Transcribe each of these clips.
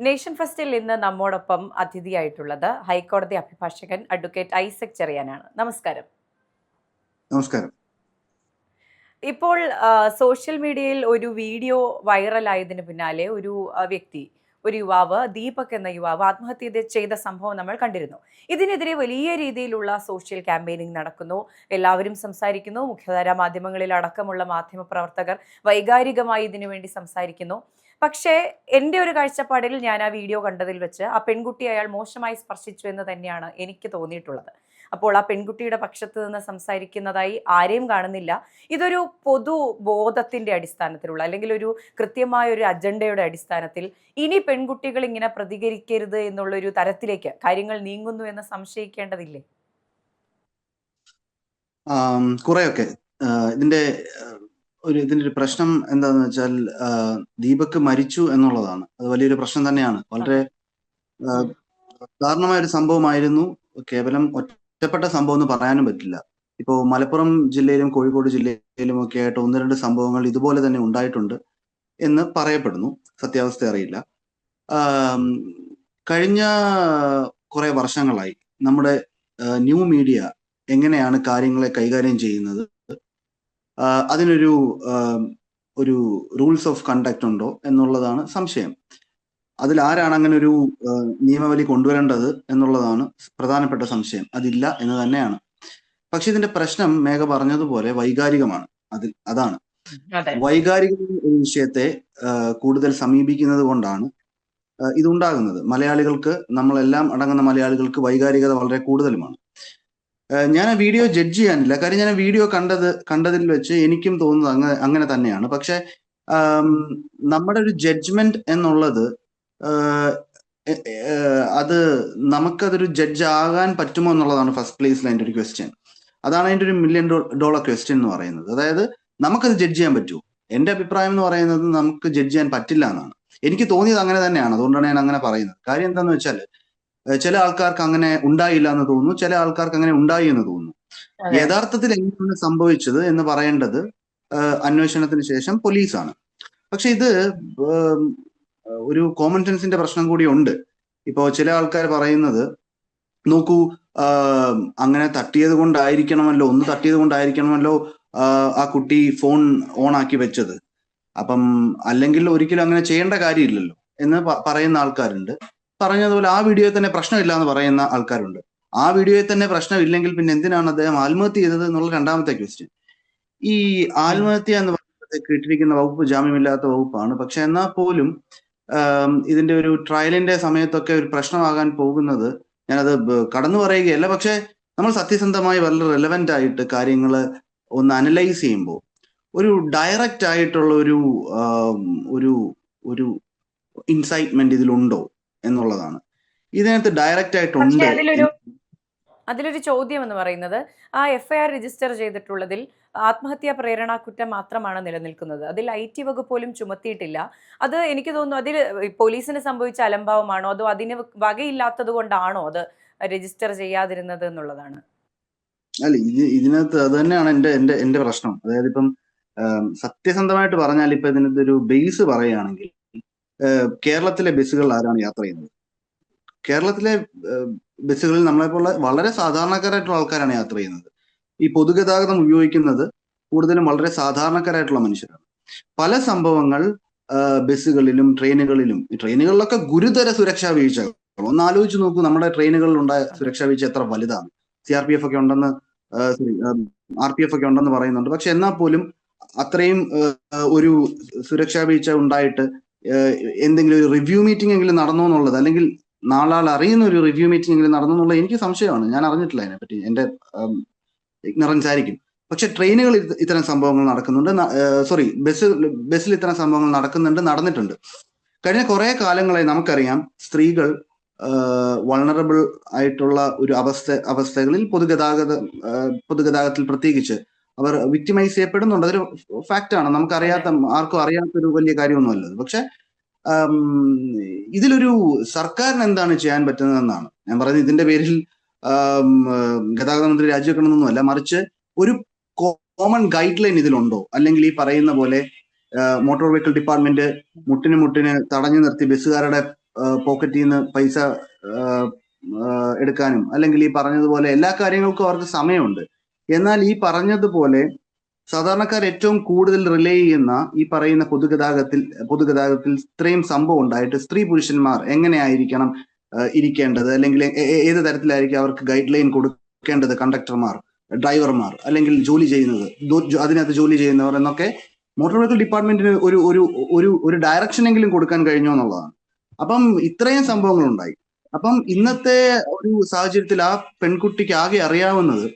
Nation ഫസ്റ്റിൽ ഇന്ന് നമ്മോടൊപ്പം അതിഥിയായിട്ടുള്ളത് ഹൈക്കോടതി അഭിഭാഷകൻ അഡ്വക്കേറ്റ് ഐസക് ചെറിയാനാണ്. നമസ്കാരം. നമസ്കാരം. ഇപ്പോൾ സോഷ്യൽ മീഡിയയിൽ ഒരു വീഡിയോ വൈറലായതിന് പിന്നാലെ ഒരു യുവാവ് ദീപക് എന്ന യുവാവ് ആത്മഹത്യ ചെയ്ത സംഭവം നമ്മൾ കണ്ടിരുന്നു. ഇതിനെതിരെ വലിയ രീതിയിലുള്ള സോഷ്യൽ ക്യാമ്പയിനിങ് നടക്കുന്നു, എല്ലാവരും സംസാരിക്കുന്നു. മുഖ്യധാരാ മാധ്യമങ്ങളിൽ അടക്കമുള്ള മാധ്യമ പ്രവർത്തകർ വൈകാരികമായി ഇതിനുവേണ്ടി സംസാരിക്കുന്നു. പക്ഷേ എൻ്റെ ഒരു കാഴ്ചപ്പാടിൽ ഞാൻ ആ വീഡിയോ കണ്ടതിൽ വെച്ച് ആ പെൺകുട്ടി അയാൾ മോശമായി സ്പർശിച്ചു എന്ന് തന്നെയാണ് എനിക്ക് തോന്നിയിട്ടുള്ളത്. അപ്പോൾ ആ പെൺകുട്ടിയുടെ പക്ഷത്ത് നിന്ന് സംസാരിക്കുന്നതായി ആരെയും കാണുന്നില്ല. ഇതൊരു പൊതുബോധത്തിന്റെ അടിസ്ഥാനത്തിലുള്ള അല്ലെങ്കിൽ ഒരു കൃത്യമായ ഒരു അജണ്ടയുടെ അടിസ്ഥാനത്തിൽ ഇനി പെൺകുട്ടികൾ ഇങ്ങനെ പ്രതികരിക്കരുത് എന്നുള്ളൊരു തരത്തിലേക്ക് കാര്യങ്ങൾ നീങ്ങുന്നു എന്ന് സംശയിക്കേണ്ടതില്ലേ? കുറെയൊക്കെ ഇതിന്റെ ഒരു പ്രശ്നം എന്താന്ന് വെച്ചാൽ ദീപക് മരിച്ചു എന്നുള്ളതാണ്. അത് വലിയൊരു പ്രശ്നം തന്നെയാണ്. വളരെ ദാരുണമായ ഒരു സംഭവമായിരുന്നു. കേവലം ഒറ്റപ്പെട്ട സംഭവം എന്ന് പറയാനും പറ്റില്ല. ഇപ്പോ മലപ്പുറം ജില്ലയിലും കോഴിക്കോട് ജില്ലയിലും ഒക്കെ ആയിട്ട് ഒന്ന് രണ്ട് സംഭവങ്ങൾ ഇതുപോലെ തന്നെ ഉണ്ടായിട്ടുണ്ട് എന്ന് പറയപ്പെടുന്നു. സത്യാവസ്ഥ അറിയില്ല. കഴിഞ്ഞ കുറെ വർഷങ്ങളായി നമ്മുടെ ന്യൂ മീഡിയ എങ്ങനെയാണ് കാര്യങ്ങളെ കൈകാര്യം ചെയ്യുന്നത്, അതിനൊരു ഒരു റൂൾസ് ഓഫ് കണ്ടക്ട് ഉണ്ടോ എന്നുള്ളതാണ് സംശയം. അതിൽ ആരാണ് അങ്ങനെ ഒരു നിയമവലി കൊണ്ടുവരേണ്ടത് എന്നുള്ളതാണ് പ്രധാനപ്പെട്ട സംശയം. അതില്ല എന്ന് തന്നെയാണ്. പക്ഷെ ഇതിന്റെ പ്രശ്നം മേഘ പറഞ്ഞതുപോലെ വൈകാരികമാണ്. അതാണ് വൈകാരിക ഒരു വിഷയത്തെ കൂടുതൽ സമീപിക്കുന്നത് കൊണ്ടാണ് ഇതുണ്ടാകുന്നത്. മലയാളികൾക്ക്, നമ്മളെല്ലാം അടങ്ങുന്ന മലയാളികൾക്ക് വൈകാരികത വളരെ കൂടുതലുമാണ്. ഞാൻ ആ വീഡിയോ ജഡ്ജ് ചെയ്യാനില്ല, കാര്യം ഞാൻ ആ വീഡിയോ കണ്ടതിൽ വെച്ച് എനിക്കും തോന്നുന്നത് അങ്ങനെ തന്നെയാണ്. പക്ഷെ നമ്മുടെ ഒരു ജഡ്ജ്മെന്റ് എന്നുള്ളത് അത് നമുക്കതൊരു ജഡ്ജ് ആകാൻ പറ്റുമോ എന്നുള്ളതാണ് ഫസ്റ്റ് പ്ലേസിൽ അതിൻ്റെ ഒരു ക്വസ്റ്റ്യൻ. അതാണ് അതിൻ്റെ ഒരു $1 million ക്വസ്റ്റ്യൻ എന്ന് പറയുന്നത്. അതായത് നമുക്കത് ജഡ്ജ് ചെയ്യാൻ പറ്റുമോ? എൻ്റെ അഭിപ്രായം എന്ന് പറയുന്നത് നമുക്ക് ജഡ്ജ് ചെയ്യാൻ പറ്റില്ല എന്നാണ്. എനിക്ക് തോന്നിയത് അങ്ങനെ തന്നെയാണ്. അതുകൊണ്ടാണ് ഞാൻ അങ്ങനെ പറയുന്നത്. കാര്യം എന്താണെന്ന് വെച്ചാൽ ചില ആൾക്കാർക്ക് അങ്ങനെ ഉണ്ടായില്ല എന്ന് തോന്നുന്നു, ചില ആൾക്കാർക്ക് അങ്ങനെ ഉണ്ടായി എന്ന് തോന്നുന്നു. യഥാർത്ഥത്തിൽ എങ്ങനെയാണ് സംഭവിച്ചത് എന്ന് പറയേണ്ടത് അന്വേഷണത്തിന് ശേഷം പോലീസാണ്. പക്ഷെ ഇത് ഒരു കോമൺ സെൻസിന്റെ പ്രശ്നം കൂടി ഉണ്ട്. ഇപ്പോ ചില ആൾക്കാർ പറയുന്നത്, നോക്കൂ, അങ്ങനെ തട്ടിയത് കൊണ്ടായിരിക്കണമല്ലോ ആ കുട്ടി ഫോൺ ഓൺ ആക്കി വെച്ചത്. അപ്പം അല്ലെങ്കിൽ ഒരിക്കലും അങ്ങനെ ചെയ്യേണ്ട കാര്യമില്ലല്ലോ എന്ന് പറയുന്ന ആൾക്കാരുണ്ട്. പറഞ്ഞതുപോലെ ആ വീഡിയോയിൽ തന്നെ പ്രശ്നമില്ല എന്ന് പറയുന്ന ആൾക്കാരുണ്ട്. ആ വീഡിയോയിൽ തന്നെ പ്രശ്നമില്ലെങ്കിൽ പിന്നെ എന്തിനാണ് അദ്ദേഹം ആത്മഹത്യ ചെയ്തത് എന്നുള്ള രണ്ടാമത്തെ ക്വസ്റ്റ്യൻ. ഈ ആത്മഹത്യ എന്ന് പറയുന്നത് ഇട്ടിരിക്കുന്ന വകുപ്പ് ജാമ്യമില്ലാത്ത വകുപ്പാണ്. പക്ഷെ എന്നാൽ പോലും ഇതിന്റെ ഒരു ട്രയലിന്റെ സമയത്തൊക്കെ ഒരു പ്രശ്നമാകാൻ പോകുന്നത്, ഞാനത് കടന്നു പറയുകയല്ല, പക്ഷെ നമ്മൾ സത്യസന്ധമായി വളരെ റെലവെന്റ് ആയിട്ട് കാര്യങ്ങൾ ഒന്ന് അനലൈസ് ചെയ്യുമ്പോൾ ഒരു ഡയറക്റ്റ് ആയിട്ടുള്ള ഒരു ഇൻസൈറ്റ്മെന്റ് ഇതിലുണ്ടോ എന്നുള്ളതാണ്. ഇതിനകത്ത് ഡയറക്റ്റ് ആയിട്ടുണ്ട്. അതിലൊരു ചോദ്യം എന്ന് പറയുന്നത്, ആ FIR രജിസ്റ്റർ ചെയ്തിട്ടുള്ളതിൽ ആത്മഹത്യാ പ്രേരണ കുറ്റം മാത്രമാണ് നിലനിൽക്കുന്നത്. അതിൽ IT വകുപ്പ് പോലും ചുമത്തിയിട്ടില്ല. അത് എനിക്ക് തോന്നുന്നു അതിൽ പോലീസിന് സംഭവിച്ച അലംഭാവമാണോ അതോ അതിന് വകയില്ലാത്തത് കൊണ്ടാണോ അത് രജിസ്റ്റർ ചെയ്യാതിരുന്നത് എന്നുള്ളതാണ്. അല്ല, ഇതിനകത്ത് അത് തന്നെയാണ് എന്റെ പ്രശ്നം. അതായത് ഇപ്പം സത്യസന്ധമായിട്ട് പറഞ്ഞാൽ ഇപ്പൊ ഇതിനകത്ത് ഒരു ബേസ് പറയുകയാണെങ്കിൽ, കേരളത്തിലെ ബസ്സുകളിൽ ആരാണ് യാത്ര ചെയ്യുന്നത്? കേരളത്തിലെ ബസ്സുകളിൽ നമ്മളെപ്പോലെ വളരെ സാധാരണക്കാരായിട്ടുള്ള ആൾക്കാരാണ് യാത്ര ചെയ്യുന്നത്. ഈ പൊതുഗതാഗതം ഉപയോഗിക്കുന്നത് കൂടുതലും വളരെ സാധാരണക്കാരായിട്ടുള്ള മനുഷ്യരാണ്. പല സംഭവങ്ങൾ ബസ്സുകളിലും ട്രെയിനുകളിലൊക്കെ ഗുരുതര സുരക്ഷാ വീഴ്ചകൾ. ഒന്ന് ആലോചിച്ച് നോക്കൂ, നമ്മുടെ ട്രെയിനുകളിൽ ഉണ്ടായ സുരക്ഷാ വീഴ്ച എത്ര വലുതാണ്. CRPF ഒക്കെ ഉണ്ടെന്ന്, RPF ഒക്കെ ഉണ്ടെന്ന് പറയുന്നുണ്ട്. പക്ഷെ എന്നാൽ പോലും അത്രയും ഒരു സുരക്ഷാ വീഴ്ച ഉണ്ടായിട്ട് എന്തെങ്കിലും ഒരു റിവ്യൂ മീറ്റിംഗ് എങ്കിലും നടന്നു എന്നുള്ളത്, അല്ലെങ്കിൽ നാളാൾ അറിയുന്ന ഒരു റിവ്യൂ മീറ്റിംഗ് എങ്കിലും നടന്നു എന്നുള്ളത് എനിക്ക് സംശയമാണ്. ഞാൻ അറിഞ്ഞിട്ടില്ല അതിനെപ്പറ്റി, എന്റെ ഇഗ്നറൻസ് ആയിരിക്കും. പക്ഷെ ട്രെയിനുകളിൽ ഇത്തരം സംഭവങ്ങൾ നടക്കുന്നുണ്ട്. ബസ്സിൽ ഇത്തരം സംഭവങ്ങൾ നടന്നിട്ടുണ്ട്. കഴിഞ്ഞ കുറെ കാലങ്ങളായി നമുക്കറിയാം, സ്ത്രീകൾ വൾണറബിൾ ആയിട്ടുള്ള ഒരു അവസ്ഥകളിൽ പൊതുഗതാഗതത്തിൽ പ്രത്യേകിച്ച് അവർ വിക്ടിമൈസ് ചെയ്യപ്പെടുന്നുണ്ട്. അതൊരു ഫാക്റ്റാണ്. ആർക്കും അറിയാത്തൊരു വലിയ കാര്യമൊന്നുമല്ല. പക്ഷെ ഇതിലൊരു സർക്കാരിന് എന്താണ് ചെയ്യാൻ പറ്റുന്നതെന്നാണ് ഞാൻ പറയുന്നത്. ഇതിന്റെ പേരിൽ ഗതാഗത മന്ത്രി രാജിവെക്കണമെന്നൊന്നുമല്ല, മറിച്ച് ഒരു കോമൺ ഗൈഡ് ലൈൻ ഇതിലുണ്ടോ? അല്ലെങ്കിൽ ഈ പറയുന്ന പോലെ മോട്ടോർ വെഹിക്കിൾ ഡിപ്പാർട്ട്മെന്റ് മുട്ടിന് തടഞ്ഞു നിർത്തി ബസ്സുകാരുടെ പോക്കറ്റിൽ നിന്ന് പൈസ എടുക്കാനും അല്ലെങ്കിൽ ഈ പറഞ്ഞതുപോലെ എല്ലാ കാര്യങ്ങൾക്കും അവർക്ക് സമയമുണ്ട്. എന്നാൽ ഈ പറഞ്ഞതുപോലെ സാധാരണക്കാർ ഏറ്റവും കൂടുതൽ റിലേ ചെയ്യുന്ന ഈ പറയുന്ന പൊതുഗതാഗതത്തിൽ ഇത്രയും സംഭവം ഉണ്ടായിട്ട് സ്ത്രീ പുരുഷന്മാർ എങ്ങനെയായിരിക്കണം ഇരിക്കേണ്ടത്, അല്ലെങ്കിൽ ഏത് തരത്തിലായിരിക്കും അവർക്ക് ഗൈഡ് ലൈൻ കൊടുക്കേണ്ടത്, കണ്ടക്ടർമാർ, ഡ്രൈവർമാർ, അല്ലെങ്കിൽ ജോലി ചെയ്യുന്നത്, അതിനകത്ത് ജോലി ചെയ്യുന്നവർ എന്നൊക്കെ മോട്ടോർ വെഹിക്കിൾ ഡിപ്പാർട്ട്മെന്റിന് ഒരു ഒരു ഒരു ഒരു ഡയറക്ഷൻ എങ്കിലും കൊടുക്കാൻ കഴിഞ്ഞോ എന്നുള്ളതാണ്. അപ്പം ഇത്രയും സംഭവങ്ങൾ ഉണ്ടായി. അപ്പം ഇന്നത്തെ ഒരു സാഹചര്യത്തിൽ ആ പെൺകുട്ടിക്ക് ആകെ അറിയാവുന്നത്,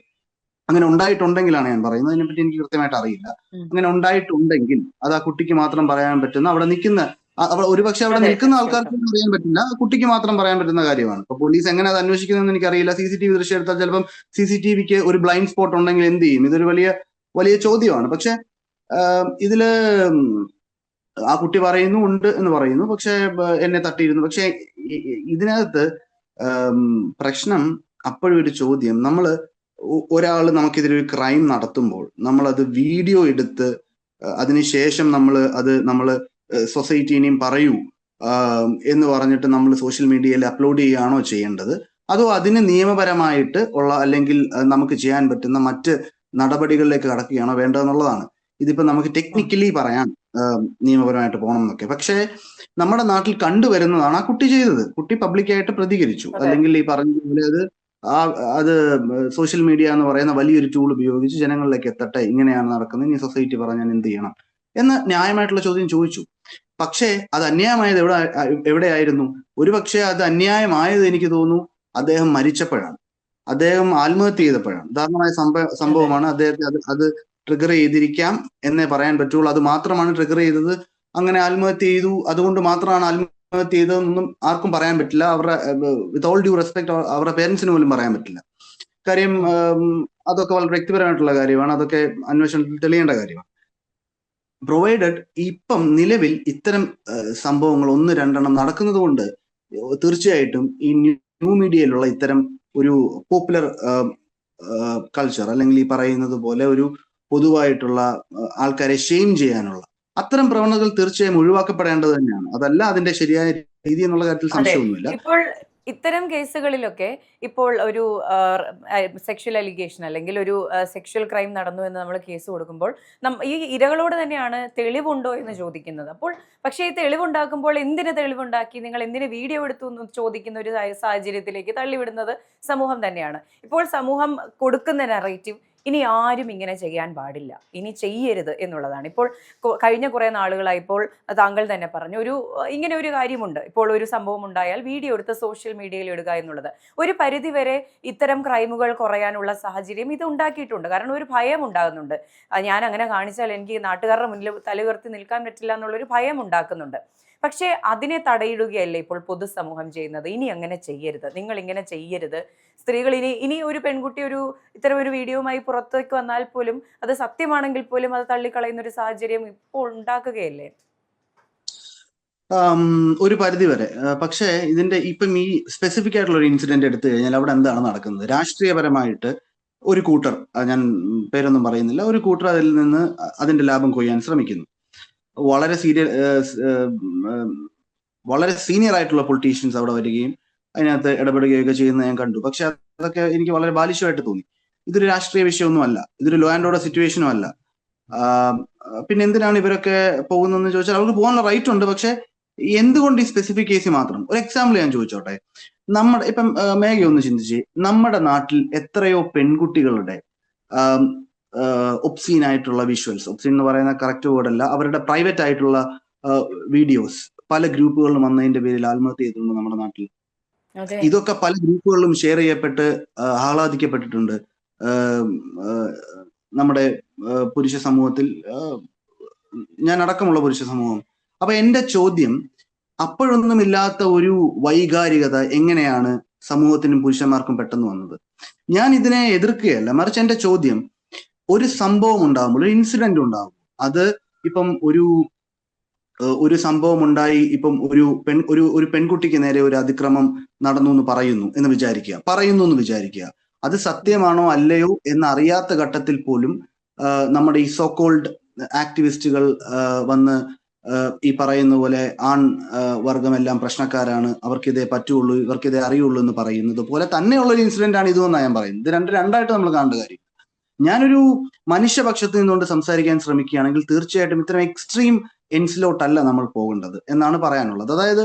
അങ്ങനെ ഉണ്ടായിട്ടുണ്ടെങ്കിലാണ് ഞാൻ പറയുന്നത്, അതിനെപ്പറ്റി എനിക്ക് കൃത്യമായിട്ട് അറിയില്ല, അങ്ങനെ ഉണ്ടായിട്ടുണ്ടെങ്കിൽ അത് ആ കുട്ടിക്ക് മാത്രം പറയാൻ പറ്റുന്ന, അവിടെ നിൽക്കുന്ന ഒരുപക്ഷെ അവിടെ നിൽക്കുന്ന ആൾക്കാർക്ക് അറിയാൻ പറ്റില്ല, കുട്ടിക്ക് മാത്രം പറയാൻ പറ്റുന്ന കാര്യമാണ്. ഇപ്പൊ പോലീസ് എങ്ങനെ അത് അന്വേഷിക്കുന്നതെന്ന് എനിക്കറിയില്ല. CCTV ദൃശ്യം എടുത്താൽ ചിലപ്പം CCTVക്ക് ഒരു ബ്ലൈൻഡ് സ്പോട്ട് ഉണ്ടെങ്കിൽ എന്ത് ചെയ്യും? ഇതൊരു വലിയ വലിയ ചോദ്യമാണ്. പക്ഷെ ഇതില് ആ കുട്ടി പറയുന്നു ഉണ്ട് എന്ന് പറയുന്നു, പക്ഷെ എന്നെ തട്ടിയിരുന്നു. പക്ഷെ ഇതിനകത്ത് പ്രശ്നം അപ്പോഴും ഒരു ചോദ്യം, നമ്മള് ഒരാൾ നമുക്കെതിരെ ഒരു ക്രൈം നടത്തുമ്പോൾ നമ്മൾ അത് വീഡിയോ എടുത്ത് അതിനുശേഷം നമ്മൾ സൊസൈറ്റീനെയും പറയൂ എന്ന് പറഞ്ഞിട്ട് നമ്മൾ സോഷ്യൽ മീഡിയയിൽ അപ്ലോഡ് ചെയ്യുകയാണോ ചെയ്യേണ്ടത്, അതോ അതിന് നിയമപരമായിട്ട് ഉള്ള അല്ലെങ്കിൽ നമുക്ക് ചെയ്യാൻ പറ്റുന്ന മറ്റ് നടപടികളിലേക്ക് കടക്കുകയാണോ വേണ്ടതെന്നുള്ളതാണ്. ഇതിപ്പോ നമുക്ക് ടെക്നിക്കലി പറയാം നിയമപരമായിട്ട് പോകണം എന്നൊക്കെ, പക്ഷേ നമ്മുടെ നാട്ടിൽ കണ്ടുവരുന്നതാണ് ആ കുട്ടി ചെയ്തത്. കുട്ടി പബ്ലിക്കായിട്ട് പ്രതികരിച്ചു, അല്ലെങ്കിൽ ഈ പറഞ്ഞ അത് സോഷ്യൽ മീഡിയ എന്ന് പറയുന്ന വലിയൊരു ടൂൾ ഉപയോഗിച്ച് ജനങ്ങളിലേക്ക് എത്തട്ടെ, ഇങ്ങനെയാണ് നടക്കുന്നത്, ഇനി സൊസൈറ്റി പറഞ്ഞാൽ എന്ത് ചെയ്യണം എന്ന് ന്യായമായിട്ടുള്ള ചോദ്യം ചോദിച്ചു. പക്ഷേ അത് അന്യായമായത് എവിടെയായിരുന്നു? ഒരുപക്ഷെ അത് അന്യായമായത് എനിക്ക് തോന്നുന്നു അദ്ദേഹം മരിച്ചപ്പോഴാണ്, അദ്ദേഹം ആത്മഹത്യ ചെയ്തപ്പോഴാണ്. ദാരുണമായ സംഭവമാണ്. അദ്ദേഹത്തെ അത് ട്രിഗർ ചെയ്തിരിക്കാം എന്നേ പറയാൻ പറ്റുള്ളൂ. അത് മാത്രമാണ് ട്രിഗർ ചെയ്തത്, അങ്ങനെ ആത്മഹത്യ ചെയ്തു അതുകൊണ്ട് മാത്രമാണ് ആത്മഹത്യ ചെയ്തതെന്നൊന്നും ആർക്കും പറയാൻ പറ്റില്ല. അവരുടെ വിത്ത് ഓൾ ഡ്യൂ റെസ്പെക്ട് അവരുടെ പേരൻസിന് പോലും പറയാൻ പറ്റില്ല. കാര്യം അതൊക്കെ വളരെ വ്യക്തിപരമായിട്ടുള്ള കാര്യമാണ്, അതൊക്കെ അന്വേഷണത്തിൽ തെളിയേണ്ട കാര്യമാണ്. പ്രൊവൈഡഡ് ഇപ്പം നിലവിൽ ഇത്തരം സംഭവങ്ങൾ 1-2 നടക്കുന്നത് കൊണ്ട് തീർച്ചയായിട്ടും ഈ ന്യൂ മീഡിയയിലുള്ള ഇത്തരം ഒരു പോപ്പുലർ കൾച്ചർ, അല്ലെങ്കിൽ ഈ പറയുന്നത് പോലെ ഒരു പൊതുവായിട്ടുള്ള ആൾക്കാരെ ഷെയിം ചെയ്യാനുള്ള അത്തരം പ്രവണതകൾ തീർച്ചയായും ഒഴിവാക്കപ്പെടേണ്ടത് തന്നെയാണ്. അതല്ല അതിന്റെ ശരിയായ രീതി എന്നുള്ള കാര്യത്തിൽ സംശയമൊന്നുമില്ല. ഇപ്പോൾ ഇത്തരം കേസുകളിലൊക്കെ ഇപ്പോൾ ഒരു സെക്ഷൽ അലിഗേഷൻ അല്ലെങ്കിൽ ഒരു സെക്ഷൽ ക്രൈം നടന്നു എന്ന് നമ്മൾ കേസ് കൊടുക്കുമ്പോൾ ഈ ഇരകളോട് തന്നെയാണ് തെളിവുണ്ടോ എന്ന് ചോദിക്കുന്നത്. അപ്പോൾ പക്ഷേ ഈ തെളിവുണ്ടാക്കുമ്പോൾ എന്തിന് തെളിവുണ്ടാക്കി, നിങ്ങൾ എന്തിന് വീഡിയോ എടുത്തു എന്ന് ചോദിക്കുന്ന ഒരു സാഹചര്യത്തിലേക്ക് തള്ളിവിടുന്നത് സമൂഹം തന്നെയാണ്. ഇപ്പോൾ സമൂഹം കൊടുക്കുന്ന നറേറ്റീവ് ഇനി ആരും ഇങ്ങനെ ചെയ്യാൻ പാടില്ല, ഇനി ചെയ്യരുത് എന്നുള്ളതാണ്. ഇപ്പോൾ കഴിഞ്ഞ കുറേ നാളുകളായി ഇപ്പോൾ താങ്കൾ തന്നെ പറഞ്ഞു ഇങ്ങനെ ഒരു കാര്യമുണ്ട്. ഇപ്പോൾ ഒരു സംഭവം ഉണ്ടായാൽ വീഡിയോ എടുത്ത് സോഷ്യൽ മീഡിയയിൽ ഇടുക എന്നുള്ളത് ഒരു പരിധിവരെ ഇത്തരം ക്രൈമുകൾ കുറയാനുള്ള സാഹചര്യം ഇത് ഉണ്ടാക്കിയിട്ടുണ്ട്. കാരണം ഒരു ഭയം ഉണ്ടാകുന്നുണ്ട്, ഞാൻ അങ്ങനെ കാണിച്ചാൽ എനിക്ക് നാട്ടുകാരുടെ മുന്നിൽ തലയുയർത്തി നിൽക്കാൻ പറ്റില്ല എന്നുള്ളൊരു ഭയം ഉണ്ടാക്കുന്നുണ്ട്. പക്ഷേ അതിനെ തടയിടുകയല്ലേ ഇപ്പോൾ പൊതുസമൂഹം ചെയ്യുന്നത്. ഇനി അങ്ങനെ ചെയ്യരുത്, നിങ്ങൾ ഇങ്ങനെ ചെയ്യരുത്, സ്ത്രീകൾ ഇനി ഒരു പെൺകുട്ടി ഇത്തരം ഒരു വീഡിയോയുമായി പുറത്തേക്ക് വന്നാൽ പോലും അത് സത്യമാണെങ്കിൽ പോലും അത് തള്ളിക്കളയുന്ന ഒരു സാഹചര്യം ഇപ്പോൾ ഉണ്ടാക്കുകയല്ലേ? ഒരു പരിധി വരെ. പക്ഷേ ഇതിന്റെ ഇപ്പം ഈ സ്പെസിഫിക് ആയിട്ടുള്ള ഒരു ഇൻസിഡന്റ് എടുത്തു കഴിഞ്ഞാൽ അവിടെ എന്താണ് നടക്കുന്നത്? രാഷ്ട്രീയപരമായിട്ട് ഒരു കൂട്ടർ, ഞാൻ പേരൊന്നും പറയുന്നില്ല, ഒരു കൂട്ടർ അതിൽ നിന്ന് അതിന്റെ ലാഭം കൊയ്യാൻ ശ്രമിക്കുന്നു. വളരെ സീനിയർ ആയിട്ടുള്ള പൊളിറ്റീഷ്യൻസ് അവിടെ വരികയും അതിനകത്ത് ഇടപെടുകയൊക്കെ ചെയ്യുന്നത് ഞാൻ കണ്ടു. പക്ഷെ അതൊക്കെ എനിക്ക് വളരെ ബാലിശമായിട്ട് തോന്നി. ഇതൊരു രാഷ്ട്രീയ വിഷയമൊന്നും അല്ല, ഇതൊരു ലോ ആൻഡ് ഓർഡർ സിറ്റുവേഷനും അല്ല. പിന്നെ എന്തിനാണ് ഇവരൊക്കെ പോകുന്നതെന്ന് ചോദിച്ചാൽ അവർക്ക് പോകാനുള്ള റൈറ്റ് ഉണ്ട്. പക്ഷെ എന്തുകൊണ്ട് ഈ സ്പെസിഫിക് കേസ് മാത്രം? ഒരു എക്സാമ്പിൾ ഞാൻ ചോദിച്ചോട്ടെ. ഇപ്പം മേഘ ഒന്ന് ചിന്തിച്ച്, നമ്മുടെ നാട്ടിൽ എത്രയോ പെൺകുട്ടികളുടെ ഒബ്സീൻ ആയിട്ടുള്ള വിഷ്വൽസ്, ഒബ്സീൻ എന്ന് പറയുന്ന കറക്റ്റ് വേർഡ് അല്ല, അവരുടെ പ്രൈവറ്റ് ആയിട്ടുള്ള വീഡിയോസ് പല ഗ്രൂപ്പുകളിലും വന്നതിന്റെ പേരിൽ ആത്മഹത്യ ചെയ്തിട്ടുണ്ട് നമ്മുടെ നാട്ടിൽ. ഇതൊക്കെ പല ഗ്രൂപ്പുകളിലും ഷെയർ ചെയ്യപ്പെട്ട് ആഹ്ലാദിക്കപ്പെട്ടിട്ടുണ്ട് നമ്മുടെ പുരുഷ സമൂഹത്തിൽ, ഞാൻ അടക്കമുള്ള പുരുഷ സമൂഹം. അപ്പൊ എന്റെ ചോദ്യം, അപ്പോഴൊന്നുമില്ലാത്ത ഒരു വൈകാരികത എങ്ങനെയാണ് സമൂഹത്തിനും പുരുഷന്മാർക്കും പെട്ടെന്ന് വന്നത്? ഞാൻ ഇതിനെ എതിർക്കുകയല്ല, മറിച്ച് എന്റെ ചോദ്യം, ഒരു സംഭവം ഉണ്ടാകുമ്പോൾ, ഒരു ഇൻസിഡന്റ് ഉണ്ടാകും, അത് ഇപ്പം ഒരു സംഭവം ഉണ്ടായി, ഇപ്പം ഒരു പെൺകുട്ടിക്ക് നേരെ ഒരു അതിക്രമം നടന്നു എന്ന് പറയുന്നു എന്ന് വിചാരിക്കുക. അത് സത്യമാണോ അല്ലയോ എന്നറിയാത്ത ഘട്ടത്തിൽ പോലും നമ്മുടെ ഈ സോ കോൾഡ് ആക്ടിവിസ്റ്റുകൾ വന്ന് ഈ പറയുന്ന പോലെ ആൺ വർഗമെല്ലാം പ്രശ്നക്കാരാണ്, അവർക്കിതേ പറ്റുള്ളൂ, ഇവർക്കിതേ അറിയുള്ളൂ എന്ന് പറയുന്നത് പോലെ തന്നെയുള്ള ഒരു ഇൻസിഡന്റ് ആണ് ഇതെന്നാണ് ഞാൻ പറയുന്നത്. ഇത് രണ്ടായിട്ട് നമ്മൾ കാണേണ്ട കാര്യം. ഞാനൊരു മനുഷ്യപക്ഷത്ത് നിന്നുകൊണ്ട് സംസാരിക്കാൻ ശ്രമിക്കുകയാണെങ്കിൽ തീർച്ചയായിട്ടും ഇത്തരം എക്സ്ട്രീം എൻസിലോട്ടല്ല നമ്മൾ പോകേണ്ടത് എന്നാണ് പറയാനുള്ളത്. അതായത്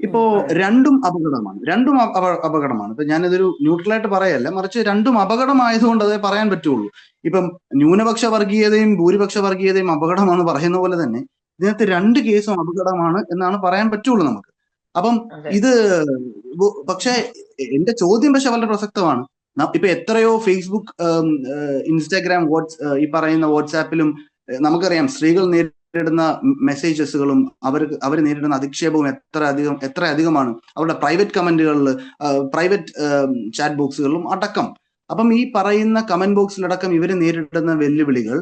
ഇപ്പോ രണ്ടും അപകടമാണ്. ഇപ്പൊ ഞാനിതൊരു ന്യൂട്രലായിട്ട് പറയല്ല, മറിച്ച് രണ്ടും അപകടമായതുകൊണ്ട് അതേ പറയാൻ പറ്റുള്ളൂ. ഇപ്പം ന്യൂനപക്ഷ വർഗീയതയും ഭൂരിപക്ഷ വർഗീയതയും അപകടമാണെന്ന് പറയുന്ന പോലെ തന്നെ ഇതിനകത്ത് രണ്ട് കേസും അപകടമാണ് എന്നാണ് പറയാൻ പറ്റുള്ളൂ നമുക്ക്. അപ്പം ഇത് പക്ഷെ എന്റെ ചോദ്യം പക്ഷെ വളരെ പ്രസക്തമാണ്. ഇപ്പൊ എത്രയോ ഫേസ്ബുക്ക്, ഇൻസ്റ്റാഗ്രാം, ഈ പറയുന്ന വാട്സാപ്പിലും നമുക്കറിയാം സ്ത്രീകൾ നേരിടുന്ന മെസ്സേജസുകളും അവർ നേരിടുന്ന അധിക്ഷേപവും എത്ര അധികമാണ് അവരുടെ പ്രൈവറ്റ് കമന്റുകളിൽ, പ്രൈവറ്റ് ചാറ്റ് ബോക്സുകളിലും അടക്കം. അപ്പം ഈ പറയുന്ന കമന്റ് ബോക്സിലടക്കം ഇവർ നേരിടുന്ന വെല്ലുവിളികൾ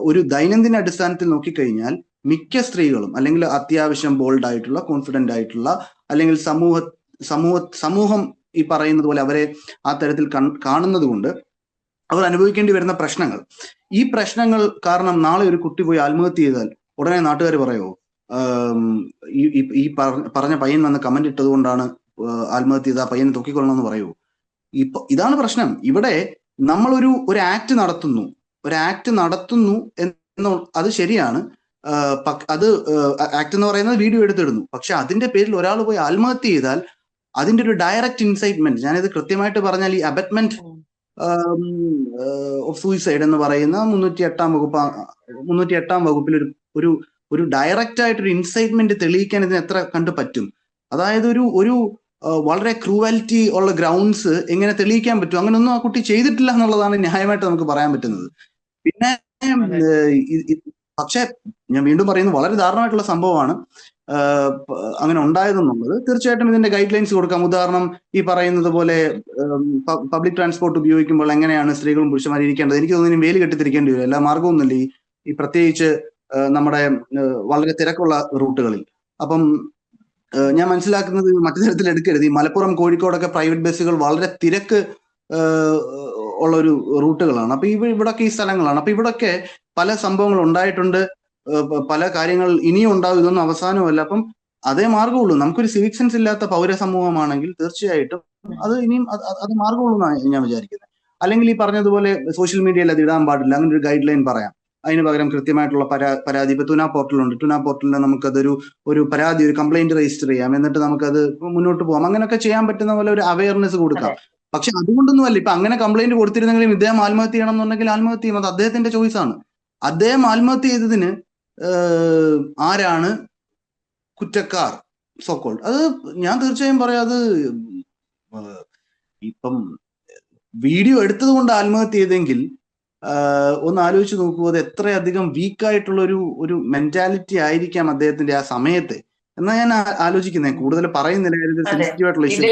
ഒരു ദൈനംദിന അടിസ്ഥാനത്തിൽ നോക്കിക്കഴിഞ്ഞാൽ മിക്ക സ്ത്രീകളും, അല്ലെങ്കിൽ അത്യാവശ്യം ബോൾഡ് ആയിട്ടുള്ള, കോൺഫിഡന്റ് ആയിട്ടുള്ള, അല്ലെങ്കിൽ സമൂഹം ഈ പറയുന്നത് പോലെ അവരെ ആ തരത്തിൽ കാണുന്നത് കൊണ്ട് അവർ അനുഭവിക്കേണ്ടി വരുന്ന പ്രശ്നങ്ങൾ, ഈ പ്രശ്നങ്ങൾ കാരണം നാളെ ഒരു കുട്ടി പോയി ആത്മഹത്യ ചെയ്താൽ ഉടനെ നാട്ടുകാർ പറയുമോ ഈ പറഞ്ഞ പയ്യൻ വന്ന് കമന്റ് ഇട്ടത് കൊണ്ടാണ് ആത്മഹത്യ ചെയ്ത് ആ പയ്യനെ തൂക്കിക്കൊള്ളണം എന്ന് പറയുമോ? ഇതാണ് പ്രശ്നം. ഇവിടെ നമ്മൾ ഒരു ആക്ട് നടത്തുന്നു എന്ന് അത് ശരിയാണ്. അത് ആക്ട് എന്ന് പറയുന്നത് വീഡിയോ എടുത്തിടുന്നു. പക്ഷെ അതിന്റെ പേരിൽ ഒരാൾ പോയി ആത്മഹത്യ ചെയ്താൽ അതിന്റെ ഒരു ഡയറക്റ്റ് ഇൻസൈറ്റ്മെന്റ്, ഞാനിത് കൃത്യമായിട്ട് പറഞ്ഞാൽ ഈ അബറ്റ്മെന്റ് ഓഫ് സൂയിസൈഡ് എന്ന് പറയുന്ന 308 വകുപ്പിൽ ഒരു ഡയറക്റ്റ് ആയിട്ടൊരു ഇൻസൈറ്റ്മെന്റ് തെളിയിക്കാൻ ഇതിന് എത്ര കണ്ട് പറ്റും? അതായത് ഒരു വളരെ ക്രൂവാലിറ്റി ഉള്ള ഗ്രൗണ്ട്സ് എങ്ങനെ തെളിയിക്കാൻ പറ്റും? അങ്ങനെയൊന്നും ആ കുട്ടി ചെയ്തിട്ടില്ല എന്നുള്ളതാണ് ന്യായമായിട്ട് നമുക്ക് പറയാൻ പറ്റുന്നത്. പിന്നെ പക്ഷെ ഞാൻ വീണ്ടും പറയുന്നത് വളരെ ദാരുണമായിട്ടുള്ള സംഭവമാണ് അങ്ങനെ ഉണ്ടായതെന്നുള്ളത്. തീർച്ചയായിട്ടും ഇതിന്റെ ഗൈഡ് ലൈൻസ് കൊടുക്കാം. ഉദാഹരണം, ഈ പറയുന്നത് പോലെ പബ്ലിക് ട്രാൻസ്പോർട്ട് ഉപയോഗിക്കുമ്പോൾ എങ്ങനെയാണ് സ്ത്രീകളും പുരുഷന്മാരും ഇരിക്കേണ്ടത്? എനിക്ക് തോന്നുന്നു വേലി കെട്ടിത്തിരിക്കേണ്ടി വരും. എല്ലാ മാർഗമൊന്നുമില്ല ഈ പ്രത്യേകിച്ച് നമ്മുടെ വളരെ തിരക്കുള്ള റൂട്ടുകളിൽ. അപ്പം ഞാൻ മനസ്സിലാക്കുന്നത് മറ്റു തരത്തിൽ എടുക്കരുത്. ഈ മലപ്പുറം, കോഴിക്കോടൊക്കെ പ്രൈവറ്റ് ബസ്സുകൾ വളരെ തിരക്ക് ഉള്ള ഒരു റൂട്ടുകളാണ്. അപ്പൊ ഇവിടൊക്കെ ഈ സ്ഥലങ്ങളാണ്. അപ്പൊ ഇവിടൊക്കെ പല സംഭവങ്ങൾ ഉണ്ടായിട്ടുണ്ട്, പല കാര്യങ്ങൾ ഇനിയും ഉണ്ടാവും, ഇതൊന്നും അവസാനമല്ല. അപ്പം അതേ മാർഗമുള്ളൂ. നമുക്കൊരു സിവിക് സെൻസ് ഇല്ലാത്ത പൗരസമൂഹമാണെങ്കിൽ തീർച്ചയായിട്ടും അത് മാർഗമുള്ളൂ എന്നാണ് ഞാൻ വിചാരിക്കുന്നത്. അല്ലെങ്കിൽ ഈ പറഞ്ഞതുപോലെ സോഷ്യൽ മീഡിയയിൽ അത് ഇടാൻ പാടില്ല, അങ്ങനെ ഒരു ഗൈഡ് ലൈൻ പറയാം. അതിന് പകരം കൃത്യമായിട്ടുള്ള പരാതി, ഇപ്പൊ ടുന പോർട്ടലുണ്ട്, ടുന പോർട്ടലിൽ നമുക്കതൊരു പരാതി, ഒരു കംപ്ലൈന്റ് രജിസ്റ്റർ ചെയ്യാം, എന്നിട്ട് നമുക്കത് മുന്നോട്ട് പോകാം. അങ്ങനെയൊക്കെ ചെയ്യാൻ പറ്റുന്ന പോലെ ഒരു അവയർനെസ് കൊടുക്കാം. പക്ഷെ അതുകൊണ്ടൊന്നും അല്ല, ഇപ്പൊ അങ്ങനെ കംപ്ലൈന്റ് കൊടുത്തിരുന്നെങ്കിലും ഇദ്ദേഹം ആത്മഹത്യ ചെയ്യണം എന്നുണ്ടെങ്കിൽ ആത്മഹത്യ ചെയ്യും. അത് അദ്ദേഹത്തിന്റെ ചോയ്സാണ്. അദ്ദേഹം ആത്മഹത്യ ചെയ്തതിന് ആരാണ് കുറ്റക്കാർ, സോക്കോൾഡ്? അത് ഞാൻ തീർച്ചയായും പറയാം, അത് ഇപ്പം വീഡിയോ എടുത്തത് കൊണ്ട് ആത്മഹത്യ ചെയ്തെങ്കിൽ ഒന്ന് ആലോചിച്ച് നോക്കൂ, അത് എത്രയധികം വീക്കായിട്ടുള്ള ഒരു മെന്റാലിറ്റി ആയിരിക്കാം അദ്ദേഹത്തിന്റെ ആ സമയത്ത് എന്നാ ഞാൻ ആലോചിക്കുന്നത്. കൂടുതൽ പറയുന്നില്ല, സെൻസിറ്റീവ് ആയിട്ടുള്ള ഇഷ്യൂ.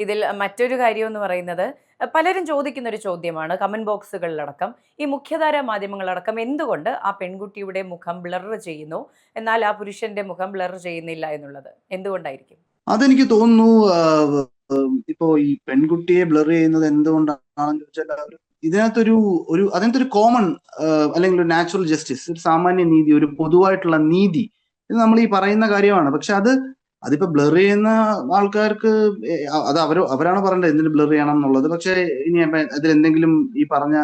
ഇതിൽ മറ്റൊരു കാര്യം എന്ന് പറയുന്നത്, പലരും ചോദിക്കുന്ന ഒരു ചോദ്യമാണ് കമന്റ് ബോക്സുകളിലടക്കം, ഈ മുഖ്യധാര മാധ്യമങ്ങളടക്കം എന്തുകൊണ്ട് ആ പെൺകുട്ടിയുടെ മുഖം ബ്ലർ ചെയ്യുന്നു, എന്നാൽ ആ പുരുഷന്റെ മുഖം ബ്ലർ ചെയ്യുന്നില്ല എന്നുള്ളത് എന്തുകൊണ്ടായിരിക്കും? അതെനിക്ക് തോന്നുന്നു ഇപ്പോ ഈ പെൺകുട്ടിയെ ബ്ലർ ചെയ്യുന്നത് എന്തുകൊണ്ടാണെന്ന് ചോദിച്ചാൽ അതിനകത്തൊരു കോമൺ അല്ലെങ്കിൽ ഒരു നാച്ചുറൽ ജസ്റ്റിസ്, ഒരു സാമാന്യ നീതി, ഒരു പൊതുവായിട്ടുള്ള നീതി, ഇത് നമ്മൾ ഈ പറയുന്ന കാര്യമാണ്. പക്ഷെ അതിപ്പോ ബ്ലർ ചെയ്യുന്ന ആൾക്കാർക്ക് അത് അവരാണ് പറയേണ്ടത് എന്തിന് ബ്ലർ ചെയ്യണം എന്നുള്ളത്. പക്ഷെ ഇനി അതിലെന്തെങ്കിലും ഈ പറഞ്ഞ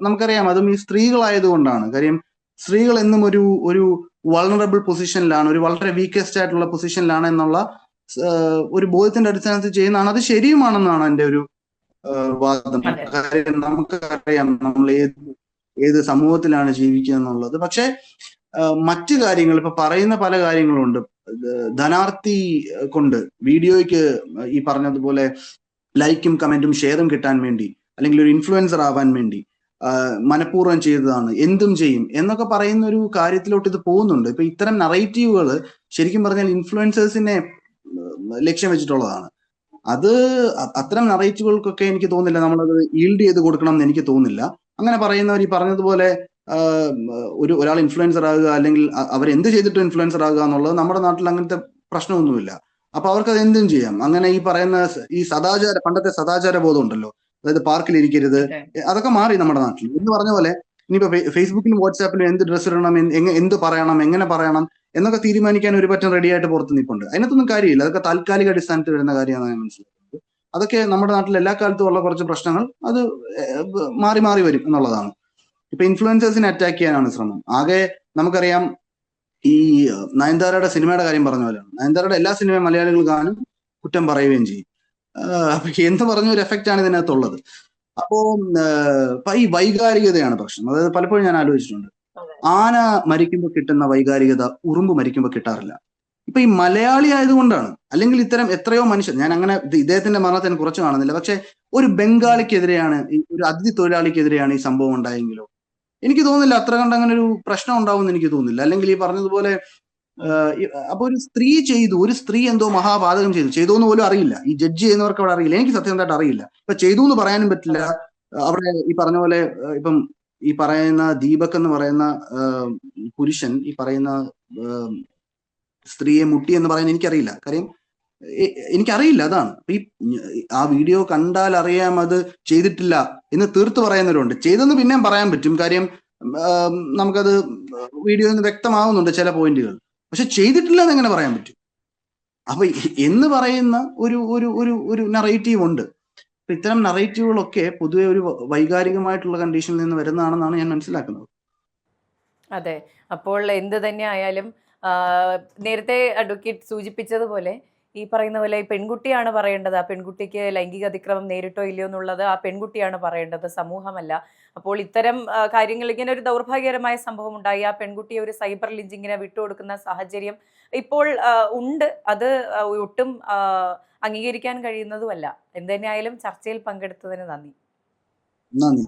നമുക്കറിയാം, അതും ഈ സ്ത്രീകളായതുകൊണ്ടാണ്. കാര്യം സ്ത്രീകൾ എന്നും ഒരു വൾണറബിൾ പൊസിഷനിലാണ്, ഒരു വളരെ വീക്കസ്റ്റ് ആയിട്ടുള്ള പൊസിഷനിലാണ് എന്നുള്ള ഒരു ബോധ്യത്തിന്റെ അടിസ്ഥാനത്തിൽ ചെയ്യുന്നതാണ്. അത് ശരിയുമാണെന്നാണ് എൻ്റെ ഒരു വാദം. കാര്യം നമുക്കറിയാം നമ്മൾ ഏത് സമൂഹത്തിലാണ് ജീവിക്കുക എന്നുള്ളത്. പക്ഷെ മറ്റു കാര്യങ്ങൾ, ഇപ്പൊ പറയുന്ന പല കാര്യങ്ങളുണ്ട്. ധനാർത്ഥി കൊണ്ട് വീഡിയോയ്ക്ക് ഈ പറഞ്ഞതുപോലെ ലൈക്കും കമന്റും ഷെയറും കിട്ടാൻ വേണ്ടി, അല്ലെങ്കിൽ ഒരു ഇൻഫ്ലുവൻസർ ആവാൻ വേണ്ടി മനഃപൂർവ്വം ചെയ്തതാണ്, എന്തും ചെയ്യും എന്നൊക്കെ പറയുന്ന ഒരു കാര്യത്തിലോട്ട് ഇത് പോകുന്നുണ്ട്. ഇപ്പൊ ഇത്തരം നറേറ്റീവുകൾ ശരിക്കും പറഞ്ഞാൽ ഇൻഫ്ലുവൻസേഴ്സിനെ ലക്ഷ്യം വെച്ചിട്ടുള്ളതാണ്. അത്തരം നറേറ്റീവുകൾക്കൊക്കെ എനിക്ക് തോന്നുന്നില്ല നമ്മളത് ഈൽഡ് ചെയ്ത് കൊടുക്കണം എന്ന് എനിക്ക് തോന്നുന്നില്ല. അങ്ങനെ പറയുന്നവർ ഈ പറഞ്ഞതുപോലെ ഒരാൾ ഇൻഫ്ലുവൻസർ ആകുക, അല്ലെങ്കിൽ അവരെന്ത് ചെയ്തിട്ട് ഇൻഫ്ലുവൻസർ ആകുക എന്നുള്ളത് നമ്മുടെ നാട്ടിൽ അങ്ങനത്തെ പ്രശ്നമൊന്നുമില്ല. അപ്പൊ അവർക്ക് അത് എന്തും ചെയ്യാം. അങ്ങനെ ഈ പറയുന്ന ഈ പണ്ടത്തെ സദാചാര ബോധം ഉണ്ടല്ലോ, അതായത് പാർക്കിൽ ഇരിക്കരുത്, അതൊക്കെ മാറി നമ്മുടെ നാട്ടിൽ. എന്ന് പറഞ്ഞ പോലെ ഇനിയിപ്പോ ഫേസ്ബുക്കിലും വാട്സാപ്പിലും എന്ത് ഡ്രസ്സ് ഇടണം, എന്ത് പറയണം, എങ്ങനെ പറയണം എന്നൊക്കെ തീരുമാനിക്കാൻ ഒരു പറ്റം റെഡി ആയിട്ട് പുറത്ത് നിൽപ്പുണ്ട്. അതിനകത്തൊന്നും കാര്യമില്ല. അതൊക്കെ താൽക്കാലിക അടിസ്ഥാനത്തിൽ വരുന്ന കാര്യമാണ് ഞാൻ മനസ്സിലാക്കുന്നത്. അതൊക്കെ നമ്മുടെ നാട്ടിൽ എല്ലാ കാലത്തും ഉള്ള കുറച്ച് പ്രശ്നങ്ങൾ, അത് മാറി മാറി വരും എന്നുള്ളതാണ്. ഇപ്പൊ ഇൻഫ്ലുവൻസേഴ്സിനെ അറ്റാക്ക് ചെയ്യാനാണ് ശ്രമം. ആകെ നമുക്കറിയാം, ഈ നയൻതാരയുടെ സിനിമയുടെ കാര്യം പറഞ്ഞ പോലെയാണ്. നയൻതാരയുടെ എല്ലാ സിനിമയും മലയാളികൾ കാണും, കുറ്റം പറയുകയും ചെയ്യും. അപ്പൊ എന്ത് പറഞ്ഞ ഒരു എഫക്റ്റ് ആണ് ഇതിനകത്തുള്ളത്. അപ്പോ ഈ വൈകാരികതയാണ് പ്രശ്നം. അതായത് പലപ്പോഴും ഞാൻ ആലോചിച്ചിട്ടുണ്ട്, ആന മരിക്കുമ്പോൾ കിട്ടുന്ന വൈകാരികത ഉറുമ്പ് മരിക്കുമ്പോൾ കിട്ടാറില്ല. ഇപ്പൊ ഈ മലയാളി ആയതുകൊണ്ടാണ്. അല്ലെങ്കിൽ ഇത്തരം എത്രയോ മനുഷ്യർ, ഞാൻ അങ്ങനെ ഇദ്ദേഹത്തിന്റെ മരണത്തെ ഞാൻ കുറച്ച് കാണുന്നില്ല, പക്ഷെ ഒരു ബംഗാളിക്കെതിരെയാണ്, ഒരു അതിഥി തൊഴിലാളിക്കെതിരെയാണ് ഈ സംഭവം ഉണ്ടായെങ്കിലോ, എനിക്ക് തോന്നുന്നില്ല അത്ര കണ്ട് അങ്ങനെ ഒരു പ്രശ്നം ഉണ്ടാവും എന്ന് എനിക്ക് തോന്നുന്നില്ല. അല്ലെങ്കിൽ ഈ പറഞ്ഞതുപോലെ അപ്പൊ ഒരു സ്ത്രീ എന്തോ മഹാപാതകം ചെയ്തു എന്ന് പോലും അറിയില്ല. ഈ ജഡ്ജ് ചെയ്യുന്നവർക്ക് അവിടെ അറിയില്ല. എനിക്ക് സത്യമായിട്ട് അറിയില്ല. ഇപ്പൊ ചെയ്തു എന്ന് പറയാനും പറ്റില്ല. അവിടെ ഈ പറഞ്ഞ പോലെ ഇപ്പം ഈ പറയുന്ന ദീപക് എന്ന് പറയുന്ന പുരുഷൻ ഈ പറയുന്ന സ്ത്രീയെ മുട്ടി എന്ന് പറയാൻ എനിക്കറിയില്ല. കാര്യം എനിക്കറിയില്ല, അതാണ്. ഈ ആ വീഡിയോ കണ്ടാൽ അറിയാം അത് ചെയ്തിട്ടില്ല എന്ന് തീർത്ത് പറയുന്നവരുണ്ട്. ചെയ്തെന്ന് പിന്നെയും പറയാൻ പറ്റും, കാര്യം നമുക്കത് വീഡിയോയിൽ നിന്ന് വ്യക്തമാവുന്നുണ്ട് ചില പോയിന്റുകൾ. പക്ഷെ ചെയ്തിട്ടില്ല എന്ന് എങ്ങനെ പറയാൻ പറ്റും? അപ്പൊ എന്ന് പറയുന്ന ഒരു ഒരു ഒരു ഒരു നറേറ്റീവ് ഉണ്ട്. ഇത്തരം നറേറ്റീവുകളൊക്കെ പൊതുവെ ഒരു വൈകാരികമായിട്ടുള്ള കണ്ടീഷനിൽ നിന്ന് വരുന്നതാണെന്നാണ് ഞാൻ മനസ്സിലാക്കുന്നത്. അതെ. അപ്പോൾ എന്ത് തന്നെ ആയാലും നേരത്തെ അഡ്വക്കേറ്റ് സൂചിപ്പിച്ചതുപോലെ ഈ പറയുന്ന പോലെ ഈ പെൺകുട്ടിയാണ് പറയേണ്ടത്. ആ പെൺകുട്ടിക്ക് ലൈംഗിക അതിക്രമം നേരിട്ടോ ഇല്ലയോ എന്നുള്ളത് ആ പെൺകുട്ടിയാണ് പറയേണ്ടത്, സമൂഹമല്ല. അപ്പോൾ ഇത്തരം കാര്യങ്ങൾ, ഇങ്ങനെ ഒരു ദൗർഭാഗ്യകരമായ സംഭവം ഉണ്ടായി, ആ പെൺകുട്ടിയെ ഒരു സൈബർ ലിഞ്ചിങ്ങിനെ വിട്ടുകൊടുക്കുന്ന സാഹചര്യം ഇപ്പോൾ ഉണ്ട്. അത് ഒട്ടും അംഗീകരിക്കാൻ കഴിയുന്നതുമല്ല. എന്ത് തന്നെയായാലും ചർച്ചയിൽ പങ്കെടുത്തതിന് നന്ദി. നന്ദി.